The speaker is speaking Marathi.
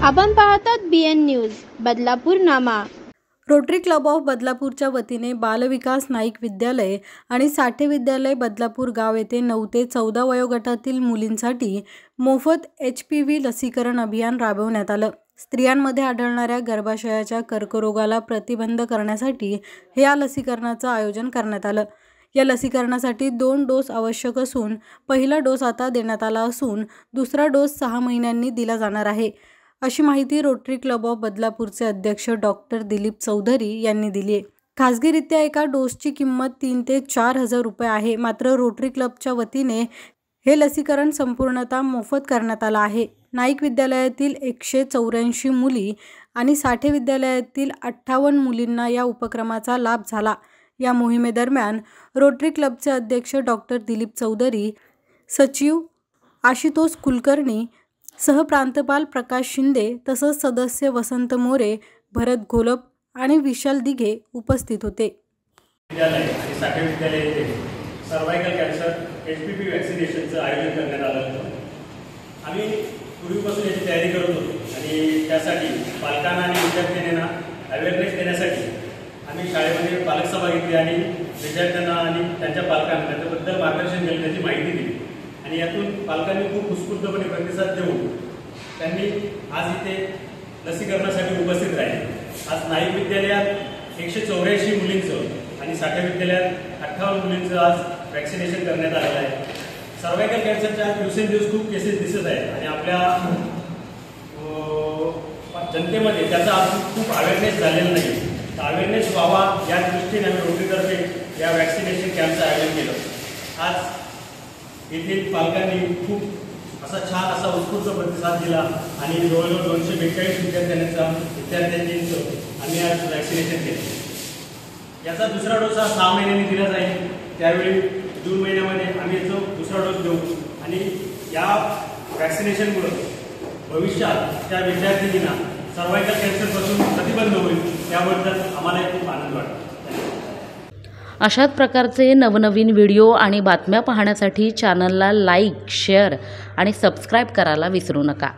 आपण पाहतात BN news Badlapur Nama. Rotary Club of बदलापूरच्या वतीने बालविकास नाईक विद्यालय आणि साठे विद्यालय बदलापूर गाव येथे 9 ते 14 वयोगटातील मुलींसाठी मोफत HPV लसीकरण अभियान राबवण्यात आलं। स्त्रियांमध्ये आढळणाऱ्या गर्भाशयाच्या कर्करोगाला प्रतिबंध करण्यासाठी या लसीकरणाचं आयोजन करण्यात आलं। या लसीकरणासाठी 2 डोस आवश्यक असून पहिला डोस आता देण्यात आला असून दुसरा डोस 6 महिन्यांनी दिला जाणार आहे, अशी माहिती रोटरी क्लब ऑफ बदलापूरचे अध्यक्ष डॉक्टर दिलीप चौधरी यांनी दिली आहे। खासगीरित्या एका डोसची किंमत 3 ते 4 हजार रुपये आहे, मात्र रोटरी क्लबच्या वतीने हे लसीकरण संपूर्णतः मोफत करण्यात आलं आहे। नाईक विद्यालयातील 184 मुली आणि साठे विद्यालयातील 58 मुलींना या उपक्रमाचा लाभ झाला। या मोहिमेदरम्यान रोटरी क्लबचे अध्यक्ष डॉक्टर दिलीप चौधरी, सचिव आशुतोष कुलकर्णी, सहप्रांतपाल प्रकाश शिंदे तसंच सदस्य वसंत मोरे, भरत घोलप आणि विशाल दिघे उपस्थित होते। विद्यालय आणि साठे विद्यालय येथे सर्वायकल कॅन्सर HPV वॅक्सिनेशनचं आयोजन करण्यात आलं होतं। आम्ही पूर्वीपासून याची तयारी करत होतो आणि त्यासाठी पालकांना आणि विद्यार्थ्यांना अवेअरनेस देण्यासाठी आम्ही शाळेमध्ये पालक सभा घेतली आणि विद्यार्थ्यांना आणि त्यांच्या पालकांना त्याच्याबद्दल मार्गदर्शन केलं, त्याची माहिती दिली आणि यातून पालकांनी खूप उत्स्फूर्तपणे प्रतिसाद देऊन त्यांनी आज इथे लसीकरणासाठी उपस्थित राहिले। आज नाईक विद्यालयात 184 मुलींचं आणि साठे विद्यालयात 58 मुलींचं आज वॅक्सिनेशन करण्यात आलेलं आहे। सर्वायकल कॅन्सरच्या दिवसेंदिवस खूप केसेस दिसत आहेत आणि आपल्या जनतेमध्ये त्याचा अजून खूप अवेअरनेस झालेला नाही। तर अवेअरनेस व्हावा या दृष्टीने आम्ही रोटरीतर्फे या वॅक्सिनेशन कॅम्पचं आयोजन केलं। आज येथील पालकांनी खूप असा छान असा उत्स्फूर्त प्रतिसाद दिला आणि जवळजवळ 242 विद्यार्थ्यांचं आम्ही आज वॅक्सिनेशन केलं। याचा दुसरा डोस हा 6 महिन्यांनी दिला जाईल। त्यावेळी जून महिन्यामध्ये आम्ही याचा दुसरा डोस देऊ आणि या वॅक्सिनेशनमुळे भविष्यात त्या विद्यार्थिनींना सर्वायकल कॅन्सरपासून प्रतिबंध होईल, त्याबद्दल आम्हाला खूप आनंद वाटतो। अशाच प्रकारचे नवनवीन व्हिडिओ आणि बातम्या पाहण्यासाठी चॅनलला लाईक, शेअर आणि सबस्क्राईब करायला विसरू नका।